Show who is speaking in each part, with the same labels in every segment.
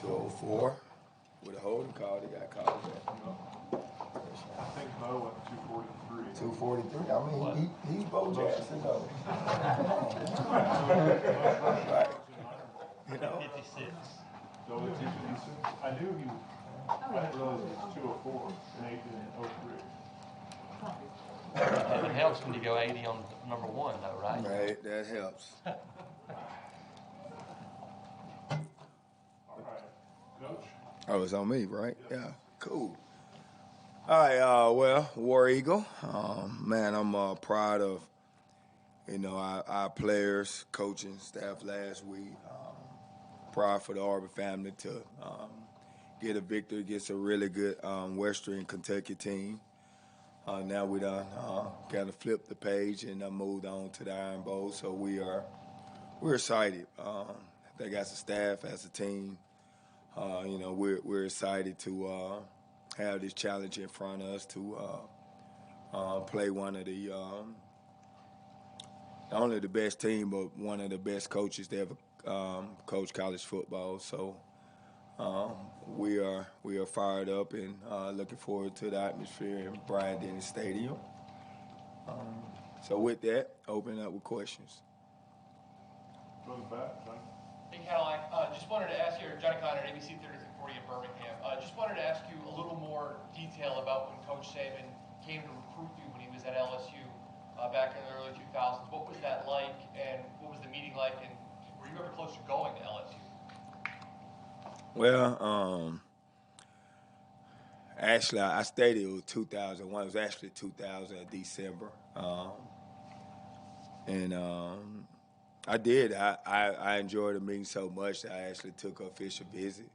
Speaker 1: 204 with a holding call. They got called back.
Speaker 2: I think Bo went 243.
Speaker 1: 243. I mean, he's Bo Jackson though. Right. You know.
Speaker 3: 56.
Speaker 2: So it's 56. I knew he was. I didn't realize it was 204 and 1803.
Speaker 3: It helps when you go 80 on number one, though, right?
Speaker 1: Right, that helps.
Speaker 2: All right, Coach.
Speaker 1: Oh, it's on me, right? Yeah, cool. All right, well, War Eagle. Man, I'm proud of, our players, coaching staff last week. Proud for the Auburn family to get a victory against a really good Western Kentucky team. Now we done kind of flipped the page and moved on to the Iron Bowl, so we're excited. I think as a staff, as a team, we're excited to have this challenge in front of us to play one of the not only the best team, but one of the best coaches that ever coached college football. So we are fired up and looking forward to the atmosphere in Bryant-Denny Stadium. So with that, open up with questions.
Speaker 2: Goes back, Johnny.
Speaker 4: Hey, Cal, I just wanted to ask you, Johnny Conner, ABC 3340 in Birmingham. Just wanted to ask you a little more detail about when Coach Saban came to recruit you when he was at LSU back in the early 2000s. What was that like, and what was the meeting like, and were you ever close to going to LSU?
Speaker 1: Well, actually, I stayed it was 2001. It was actually 2000 December, and I did. I enjoyed the meeting so much that I actually took an official visit.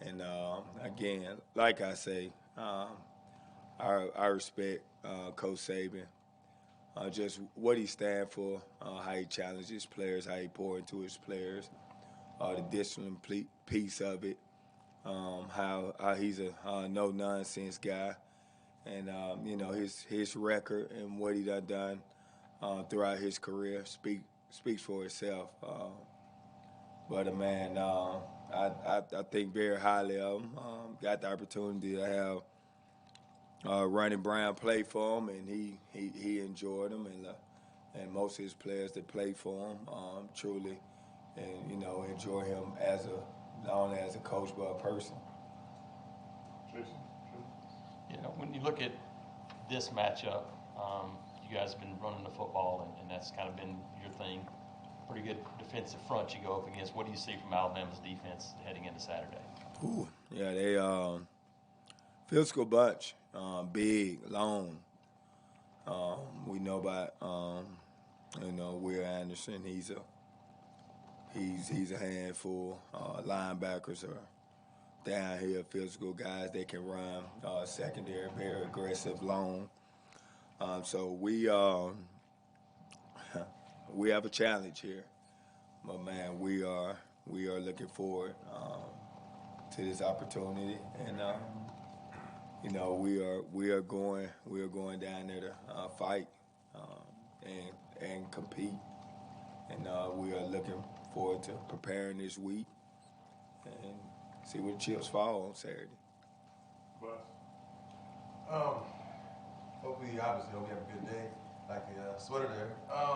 Speaker 1: And again, like I say, I respect Coach Saban. Just what he stands for, how he challenges players, how he pours into his players, the discipline piece of it, how he's a no-nonsense guy, and his record and what he done throughout his career speaks for itself. But man, I think very highly of him. Got the opportunity to have Ronnie Brown play for him, and he enjoyed him, and most of his players that played for him truly, and enjoy him not only as a coach but a person.
Speaker 2: Jason.
Speaker 3: When you look at this matchup, you guys have been running the football, and that's kind of been your thing. Pretty good defensive front you go up against. What do you see from Alabama's defense heading into Saturday?
Speaker 1: Ooh, yeah, they physical bunch, big, long. We know about Will Anderson. He's a handful. Linebackers are downhill physical guys that can run. Secondary, very aggressive, long. So we have a challenge here, but man, we are looking forward to this opportunity, and we are going down there to fight and compete, and we are looking forward to preparing this week and see where the chips fall on Saturday.
Speaker 2: But
Speaker 5: hopefully, obviously, hope you have a good day. Like the sweater there.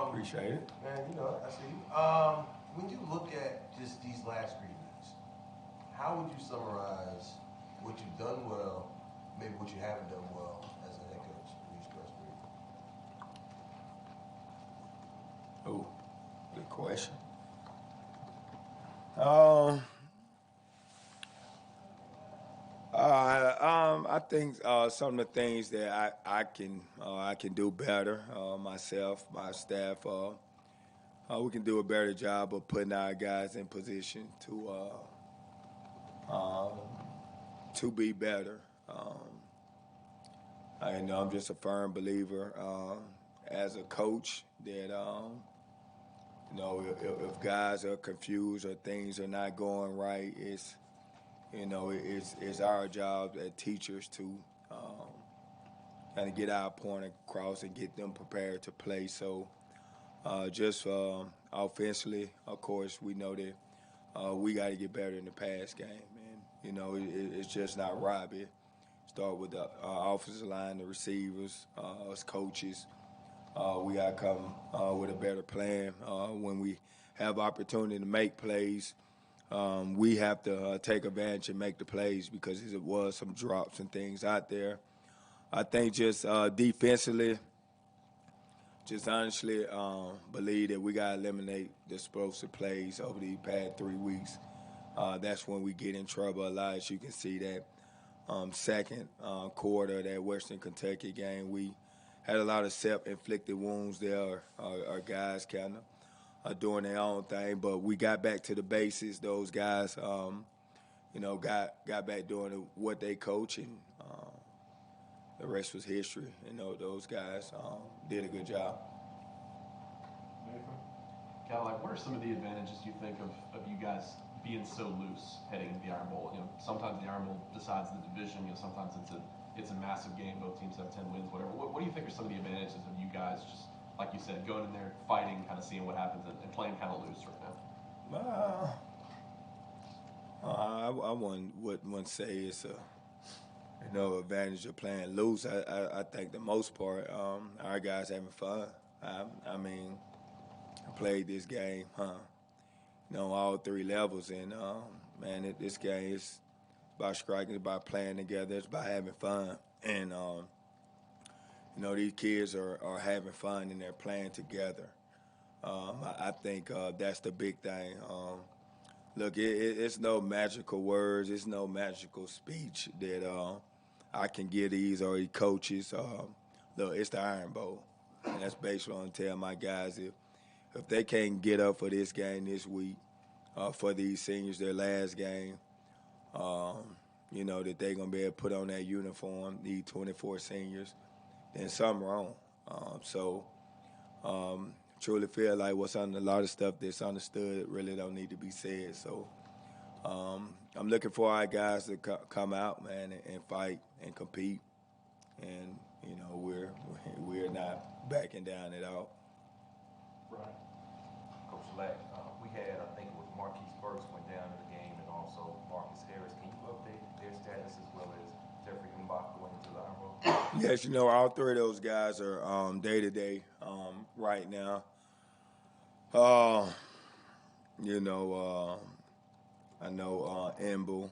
Speaker 1: Appreciate it.
Speaker 5: Man, I see you. When you look at just these last 3 weeks, how would you summarize what you've done well, maybe what you haven't done well as a head coach in these first 3?
Speaker 1: Oh, good question. I think some of the things that I can do better myself, my staff. We can do a better job of putting our guys in position to be better. I'm just a firm believer as a coach that if guys are confused or things are not going right, it's our job as teachers to kind of get our point across and get them prepared to play. So just offensively, of course, we know that we got to get better in the pass game, man. You know, it's just not Robbie. Start with the offensive line, the receivers, us coaches. We got to come with a better plan when we have opportunity to make plays. We have to take advantage and make the plays because there was some drops and things out there. I think just defensively, just honestly believe that we got to eliminate the explosive plays over the past 3 weeks. That's when we get in trouble a lot. As you can see that second quarter of that Western Kentucky game, we had a lot of self-inflicted wounds there. Our guys kind of doing their own thing, but we got back to the basics. Those guys, got back doing what they coach, and the rest was history. You know, those guys did a good job.
Speaker 6: Cal, like, what are some of the advantages you think of you guys being so loose heading into the Iron Bowl? You know, sometimes the Iron Bowl decides the division. You know, sometimes it's a massive game. Both teams have 10 wins, whatever. What do you think are some of the advantages of you guys just, like you said, going in there, fighting, kind of seeing what happens, and playing kind of loose right now?
Speaker 1: I wouldn't say it's a advantage of playing loose. I think the most part, our guys having fun. I mean, I played this game, all 3 levels, and man, this game is about striking, it's about playing together, it's about having fun, and these kids are having fun and they're playing together. I think that's the big thing. Look, it's no magical words, it's no magical speech that I can give these or these coaches. Look, it's the Iron Bowl, and that's basically what I'm telling my guys. If they can't get up for this game this week, for these seniors, their last game, that they're going to be able to put on that uniform, these 24 seniors, then something wrong. Truly feel like what's on a lot of stuff that's understood really don't need to be said. So I'm looking for our guys to come out, man, and fight and compete. And, we're not backing down at all.
Speaker 2: Right.
Speaker 7: Coach Lack, we had, I think it was Marquise Burks went down in the game, and also Marcus Harris. Can you update their status as well as Jeffrey Mbach going into the Iron Bowl?
Speaker 1: Yes, all 3 of those guys are day-to-day right now. I know Emble.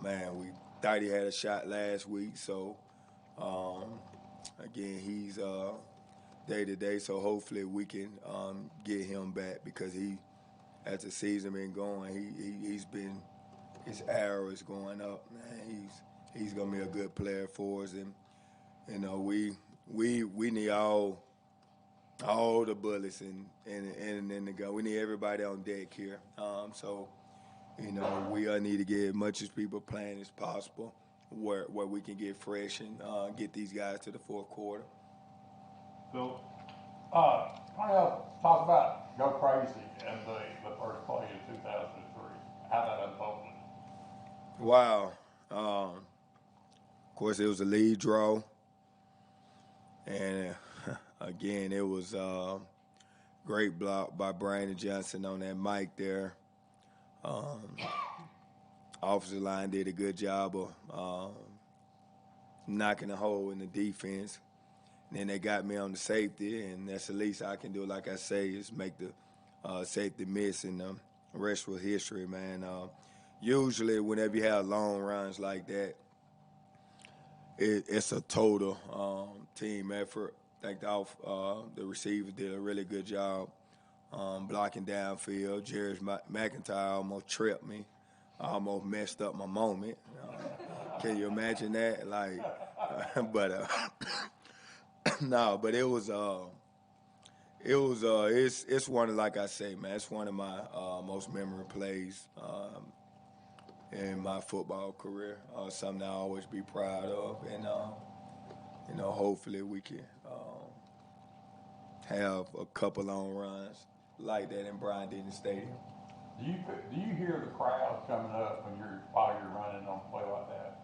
Speaker 1: Man, we thought he had a shot last week, so again, he's day-to-day, so hopefully we can get him back because as the season been going, his arrow is going up, man. He's gonna be a good player for us, and we need all the bullets in the gun. We need everybody on deck here. We need to get as much as people playing as possible, where we can get fresh and get these guys to the 4th quarter.
Speaker 2: So, Carnell, talk about Go Crazy and the first play in 2003. How that unfolded.
Speaker 1: Wow. Of course, it was a lead draw. And, again, it was great block by Brandon Johnson on that mic there. Offensive line did a good job of knocking a hole in the defense. And then they got me on the safety, and that's the least I can do, like I say, is make the safety miss, and the rest was history, man. Usually whenever you have long runs like that, it's a total team effort. I think the receivers did a really good job blocking downfield. Jared McIntyre almost tripped me. I almost messed up my moment. Can you imagine that? No, but it's one of, like I say, man, it's one of my most memorable plays in my football career. Something I'll always be proud of, and hopefully we can have a couple long runs like that in Bryant-Denny Stadium.
Speaker 2: Do you hear the crowd coming up while you're running on a play like that?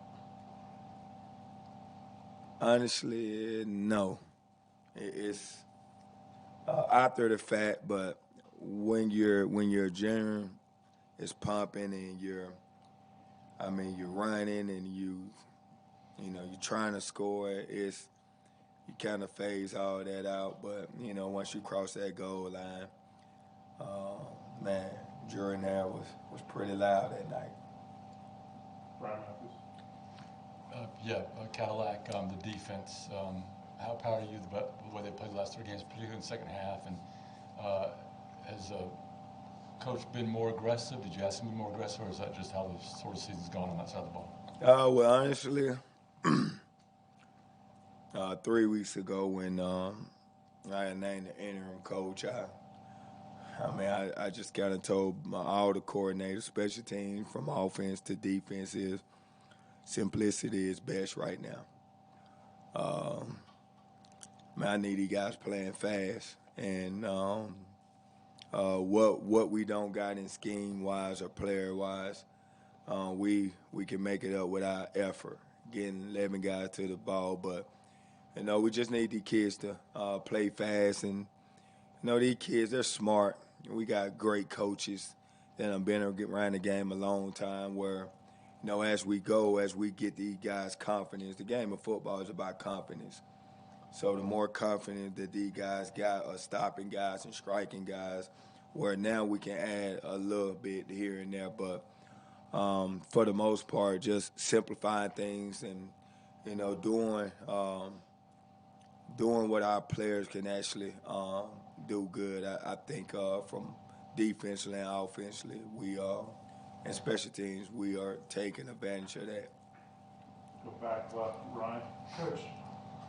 Speaker 1: Honestly, no. It's after the fact, but when you're is pumping and you're running and you're trying to score. You kind of phase all that out, but once you cross that goal line, man, jury there was pretty loud that night.
Speaker 2: Brian Matthews.
Speaker 8: Cadillac, the defense. How proud are you of the way they played the last 3 games, particularly in the second half? And has coach been more aggressive? Did you ask him to be more aggressive, or is that just how the sort of season's gone on that side of the ball?
Speaker 1: Well, honestly, 3 weeks ago when I had named the interim coach, I just kind of told all the coordinators, special teams, from offense to defense, is simplicity is best right now. I need these guys playing fast, and what we don't got in scheme wise or player wise, we can make it up with our effort, getting 11 guys to the ball. But we just need these kids to play fast, and these kids, they're smart. We got great coaches that have been around the game a long time. Where as we get these guys confidence. The game of football is about confidence. So the more confidence that these guys got are stopping guys and striking guys, where now we can add a little bit here and there. But for the most part, just simplifying things and, doing what our players can actually do good. I think from defensively and offensively, and special teams, we are taking advantage of that.
Speaker 2: Go back left, Ryan.
Speaker 9: Coach,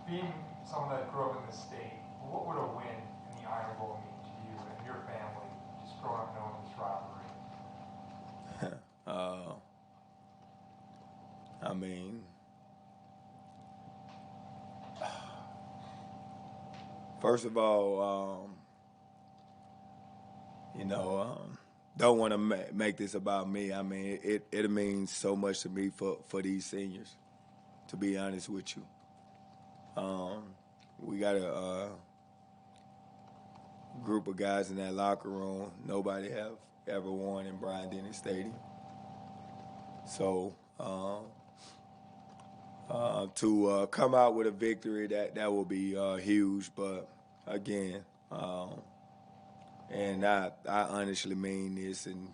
Speaker 9: being someone that grew up in the state, what would a win in the Iron Bowl mean to you and your family, just growing up knowing this rivalry?
Speaker 1: First of all, don't want to make this about me. It means so much to me for these seniors, to be honest with you. We got a group of guys in that locker room nobody have ever won in Bryant-Denny Stadium. So to come out with a victory, that will be huge. But again, and I honestly mean this, and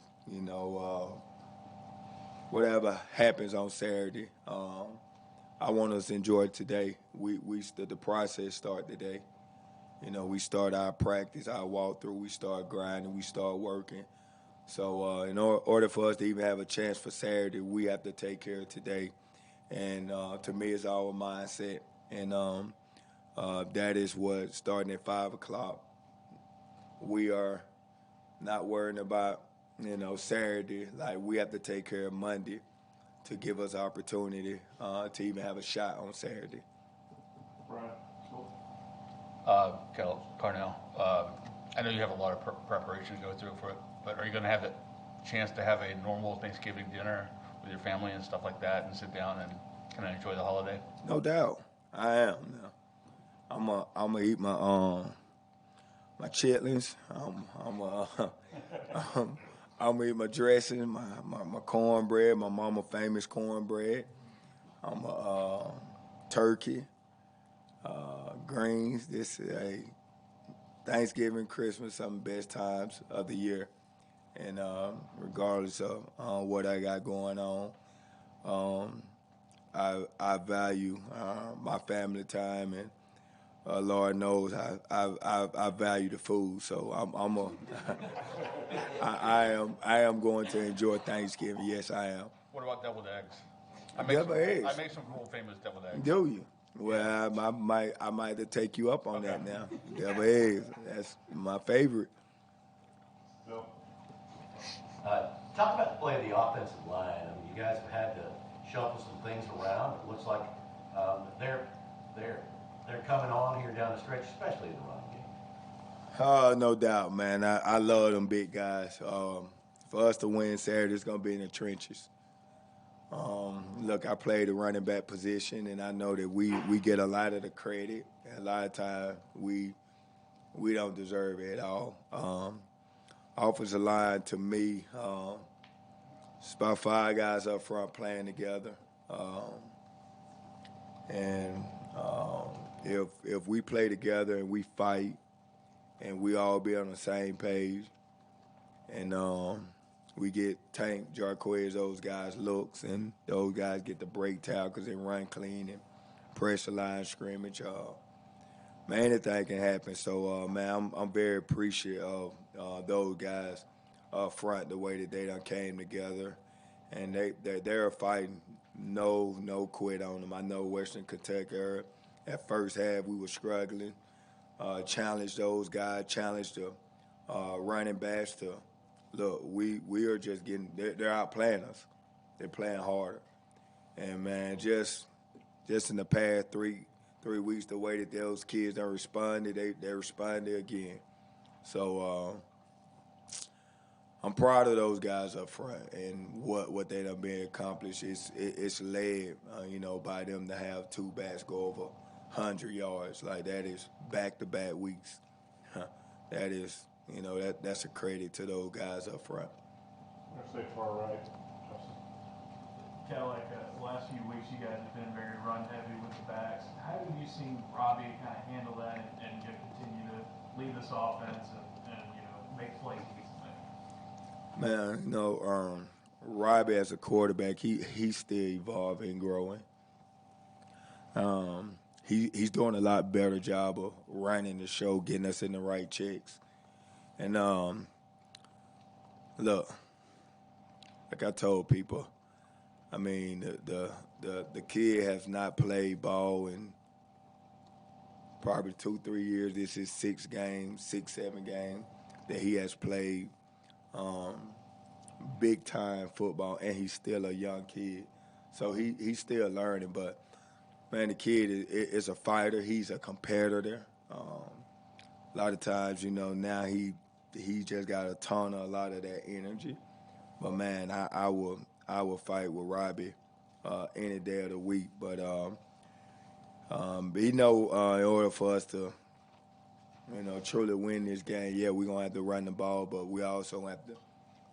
Speaker 1: whatever happens on Saturday, I want us to enjoy it today. The process start today. We start our practice, our walkthrough. We start grinding. We start working. So in order for us to even have a chance for Saturday, we have to take care of today. And to me, it's our mindset. And that is what, starting at 5 o'clock, we are not worrying about, Saturday. Like, we have to take care of Monday to give us opportunity to even have a shot on Saturday.
Speaker 2: Brian.
Speaker 10: Carnell, I know you have a lot of preparation to go through for it, but are you going to have the chance to have a normal Thanksgiving dinner with your family and stuff like that, and sit down and kind of enjoy the holiday?
Speaker 1: No doubt, I am. I'm gonna eat my chitlins. I'm gonna eat my dressing, my cornbread, my mama famous cornbread. I'm a turkey. Greens. This is Thanksgiving, Christmas, some of the best times of the year. And regardless of what I got going on, I value my family time, and Lord knows I value the food. So I am going to enjoy Thanksgiving. Yes, I am.
Speaker 10: What about deviled eggs? I make some world famous deviled eggs.
Speaker 1: Do you? Well, I might have to take you up on that now. Deviled eggs, that's my favorite.
Speaker 2: Bill.
Speaker 11: Talk about the play of the offensive line. You guys have had to shuffle some things around. It looks like they're coming on here down the stretch, especially in the running game.
Speaker 1: No doubt, man. I love them big guys. For us to win Saturday, it's going to be in the trenches. Look, I played the running back position, and I know that we get a lot of the credit. And a lot of times we don't deserve it at all. Offensive line, to me, it's about 5 guys up front playing together. And if we play together and we fight and we all be on the same page and we get Tank, Jarquez, those guys looks, and those guys get the break tackles and run clean and pressure line scrimmage, man, anything can happen. So, man, I'm very appreciative of those guys up front, the way that they done came together. And they're fighting, no quit on them. I know Western Kentucky, at first half, we were struggling. Challenged those guys, challenged the running backs to, look, we are just getting, they're outplaying us. They're playing harder. And, man, just in the past three weeks, the way that those kids done responded, they responded again. So I'm proud of those guys up front and what they done been accomplished. It's led, by them to have 2 backs go over 100 yards. Like, that is back-to-back weeks. That is, that's a credit to those guys up front.
Speaker 2: I'm going to say far right, Justin.
Speaker 12: Kind of like the last few weeks, you guys have been very run heavy with the backs. How have you seen Robbie kind of handle that and continue to lead this offense and make plays he needs to make?
Speaker 1: Man, Robbie as a quarterback, he's still evolving and growing. He's doing a lot better job of running the show, getting us in the right checks. And look, like I told people, I mean, the kid has not played ball in probably 2-3 years. This is 6, 7 games that he has played big time football, and he's still a young kid. So he's still learning, but man, the kid is a fighter. He's a competitor. A lot of times, now he just got a ton of a lot of that energy. But man, I will fight with Robbie any day of the week. But in order for us to truly win this game, yeah, we're gonna have to run the ball, but we also have to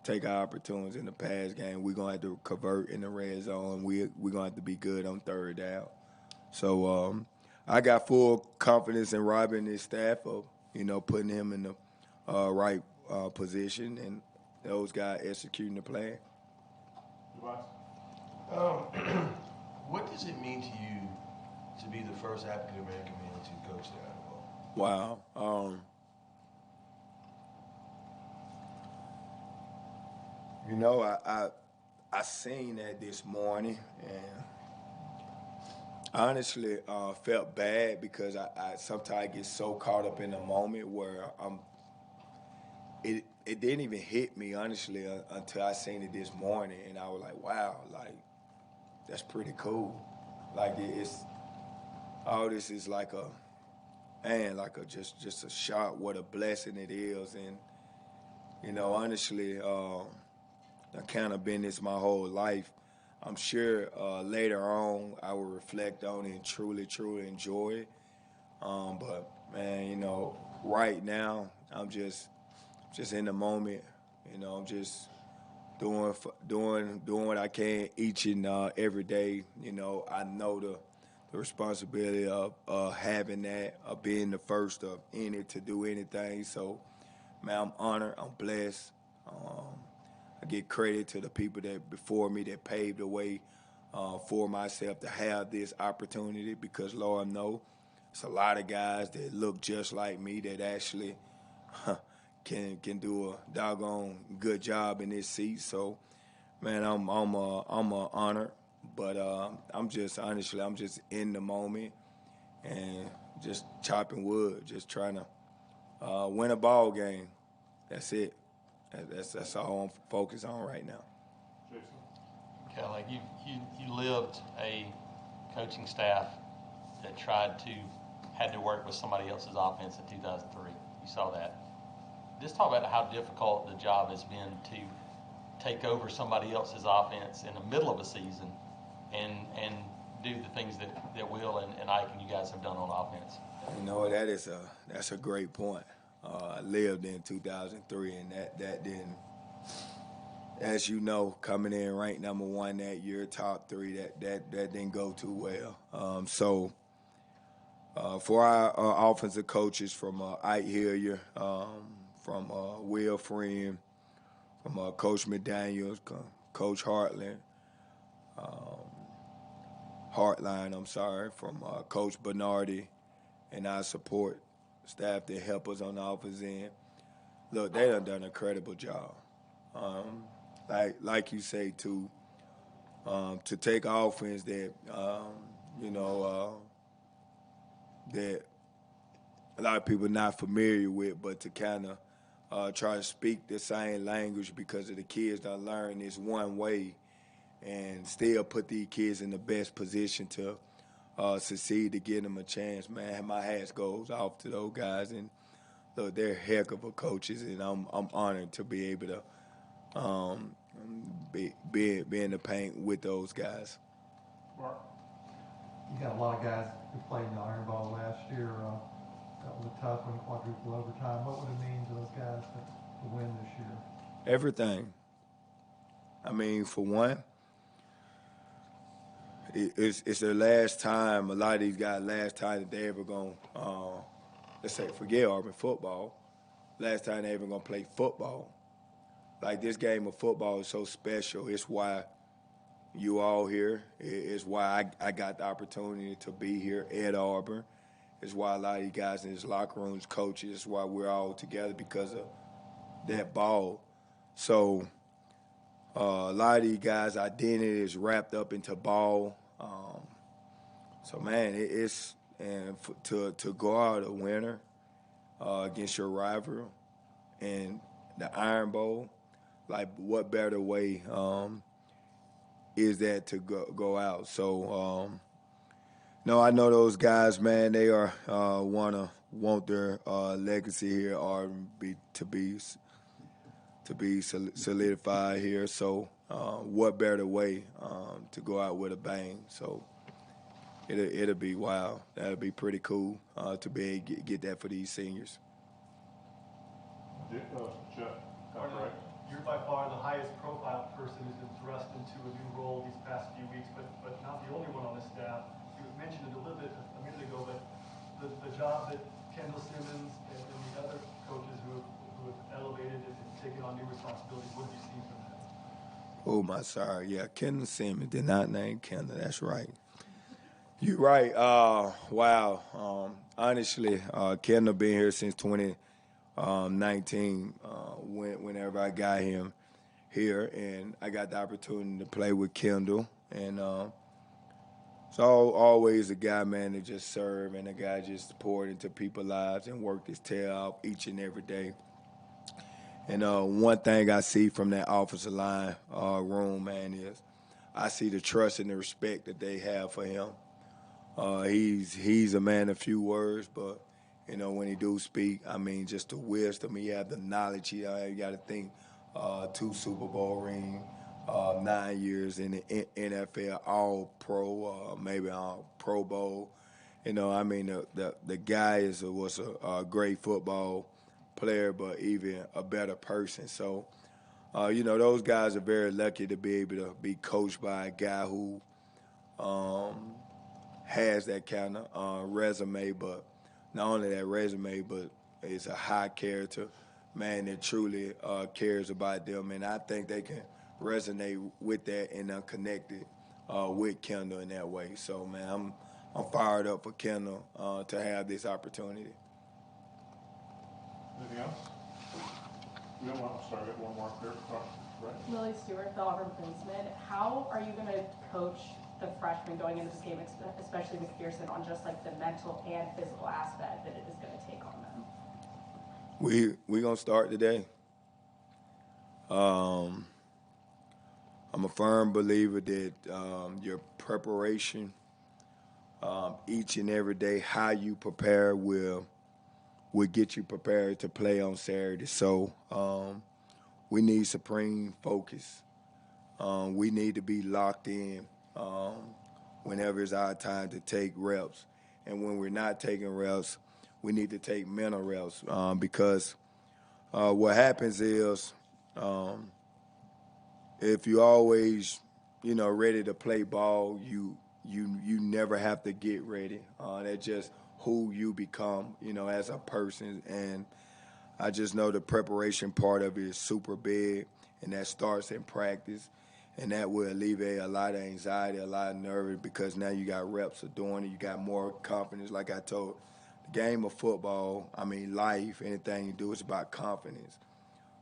Speaker 1: take our opportunities in the pass game. We're gonna have to convert in the red zone. We're gonna have to be good on 3rd down. So I got full confidence in Robbie and his staff of putting him in the right position and those guys executing the plan.
Speaker 5: What does it mean to you to be the first African American man to coach the Iron Bowl?
Speaker 1: Wow. I seen that this morning, and honestly felt bad because I sometimes get so caught up in the moment where it didn't even hit me, honestly, until I seen it this morning, and I was like, wow, like, that's pretty cool. Like, it's all this is like just a shock, what a blessing it is. And honestly, I've kind of been this my whole life. I'm sure later on I will reflect on it and truly enjoy it. But man, right now I'm just in the moment. I'm just doing what I can each and every day. I know the responsibility of having that, of being the first in it to do anything. So, man, I'm honored. I'm blessed. I give credit to the people that before me that paved the way for myself to have this opportunity, because Lord knows it's a lot of guys that look just like me that actually can do a doggone good job in this seat. So, man, I'm honored, but I'm just in the moment and just chopping wood, just trying to win a ball game. That's it. That's all I'm focused on right now.
Speaker 2: Jason?
Speaker 3: Okay, like you lived a coaching staff that had to work with somebody else's offense in 2003. You saw that. Just talk about how difficult the job has been to take over somebody else's offense in the middle of a season and do the things that Will and Ike and you guys have done on offense.
Speaker 1: That's a great point. I lived in 2003, and that didn't as you know, coming in ranked number 1 that year, top 3, that didn't go too well. For our offensive coaches from Ike Hillier, from Will Friend, from Coach McDaniels, Coach Hartline, from Coach Bernardi, and our support staff that help us on the offense end. Look, they done an incredible job. Like you say, to take offense that that a lot of people not familiar with, but to kind of try to speak the same language because of the kids done learn this one way and still put these kids in the best position to succeed, to give them a chance, man. My hat goes off to those guys, and look, they're heck of a coaches, and I'm honored to be able to be in the paint with those guys.
Speaker 2: Mark?
Speaker 13: You got a lot of guys who played in the Iron Bowl last year. That was a tough one, quadruple overtime. What would it mean to those guys to win this year?
Speaker 1: Everything. I mean, for one, it's their last time. A lot of these guys, last time that they ever gonna, let's say, forget Auburn football. Last time they ever gonna play football. Like, this game of football is so special. It's why you all here. It's why I got the opportunity to be here at Auburn. It's why a lot of you guys in this locker rooms, coaches, it's why we're all together because of that ball. So a lot of these guys' identity is wrapped up into ball. So, man, to go out a winner against your rival and the Iron Bowl, like, what better way is that to go out? So, no, I know those guys, man. They are want their legacy here or to be solidified here. So, what better way to go out with a bang? So, it'll be wow. That'll be pretty cool to be able to get that for these seniors.
Speaker 2: Jeff, right.
Speaker 12: You're by far the highest profile person who's been thrust into a new role these past few weeks, but not the only one on the staff. You mentioned it a little bit a minute ago, but the job that Kendall Simmons and the other coaches who have elevated and taken on new responsibilities, what have you seen from that?
Speaker 1: Oh, my sorry. Yeah, Kendall Simmons did not name Kendall. That's right. You're right. Wow. Honestly, Kendall been here since 2019. Whenever I got him here, and I got the opportunity to play with Kendall, and so always a guy, man, to just serve, and a guy just poured into people's lives and worked his tail off each and every day. And one thing I see from that offensive line room, man, is I see the trust and the respect that they have for him. He's a man of few words, but when he do speak, I mean, just the wisdom. He have the knowledge. You got to think 2 Super Bowl rings, 9 years in the NFL, all pro, maybe all Pro Bowl. I mean, the guy was a great football player, but even a better person. So, those guys are very lucky to be able to be coached by a guy who has that kind of resume, but not only that resume, but is a high character man that truly cares about them. And I think they can resonate with that and connected with Kendall in that way. So, man, I'm fired up for Kendall to have this opportunity.
Speaker 2: Anything else? We got one more clear. Right.
Speaker 14: Lily Stewart, the Auburn Policeman. How are you going to coach the freshmen going into this game, especially with Pearson, on just like the mental and physical aspect that it is going to take on them?
Speaker 1: We gonna start today. I'm a firm believer that your preparation, each and every day, how you prepare will get you prepared to play on Saturday. So we need supreme focus. We need to be locked in whenever it's our time to take reps. And when we're not taking reps, we need to take mental reps because what happens is if you always, ready to play ball, you never have to get ready. That's just who you become, as a person. And I just know the preparation part of it is super big, and that starts in practice. And that will alleviate a lot of anxiety, a lot of nerves, because now you got reps of doing it. You got more confidence. Like I told, the game of football, life, anything you do, it's about confidence.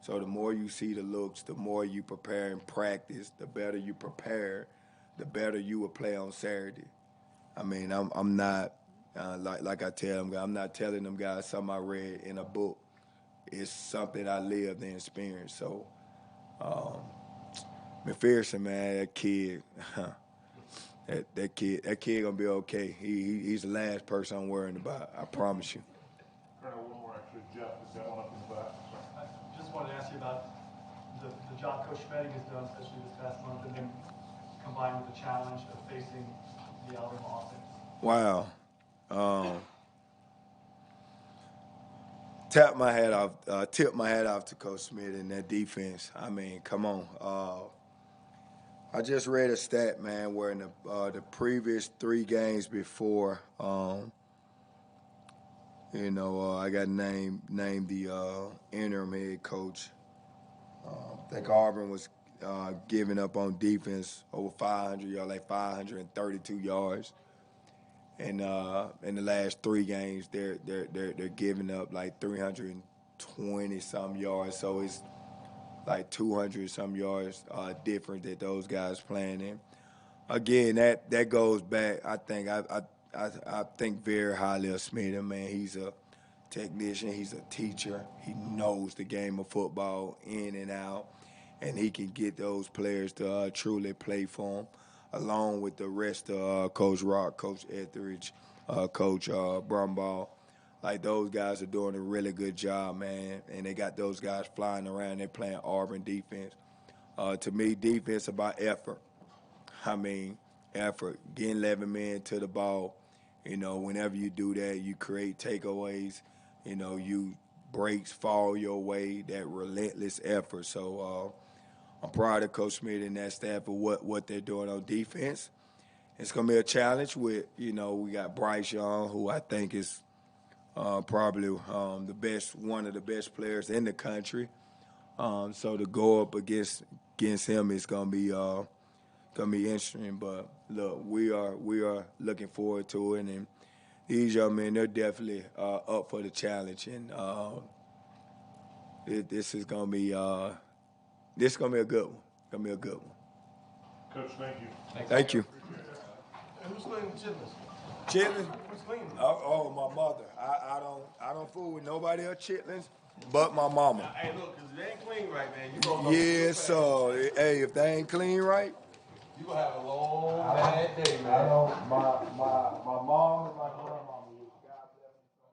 Speaker 1: So the more you see the looks, the more you prepare and practice, the better you prepare, the better you will play on Saturday. I'm not, like I tell them, I'm not telling them guys something I read in a book. It's something I lived and experienced. So, McPherson, man, that kid, that kid gonna be okay. He's the last person I'm worrying about. I promise you.
Speaker 2: Colonel, one more actually. Jeff has got one up in the back.
Speaker 12: I just wanted to ask you about the job Coach Fetting has done, especially this past month, and then combined with the challenge of facing the Auburn offense.
Speaker 1: Wow. Tip my hat off to Coach Smith and that defense. Come on. I just read a stat, man, where in the previous 3 games before, I got named the interim head coach. I think Auburn was giving up on defense over 500 yards, like 532 yards. And in the last 3 games, they're giving up like 320 some yards. So it's like 200 some yards different that those guys playing in. Again, that goes back. I think very highly of Smith. Man, he's a technician. He's a teacher. He knows the game of football in and out, and he can get those players to truly play for him, along with the rest of Coach Rock, Coach Etheridge, Coach Brumbaugh. Like, those guys are doing a really good job, man, and they got those guys flying around. They're playing Auburn defense. To me, defense about effort. Effort. Getting 11 men to the ball. Whenever you do that, you create takeaways. You breaks fall your way, that relentless effort. So I'm proud of Coach Smith and that staff for what they're doing on defense. It's going to be a challenge with, we got Bryce Young, who I think is probably one of the best players in the country. So to go up against him is gonna be interesting. But look, we are looking forward to it, and these young men, they're definitely up for the challenge, and this is gonna be a good one. Gonna be a good one.
Speaker 2: Coach, thank you.
Speaker 1: Thank you.
Speaker 5: Who's cleaning the chitlins?
Speaker 1: Chitlins?
Speaker 5: Who's cleaning?
Speaker 1: Oh, my mother. I don't fool with nobody else chitlins but my mama.
Speaker 5: Hey, look, because if they ain't clean right, man, you gonna
Speaker 1: Yes, sir. Hey, if they ain't clean right,
Speaker 5: you gonna have a long, bad day, man.
Speaker 9: My mom is like one of my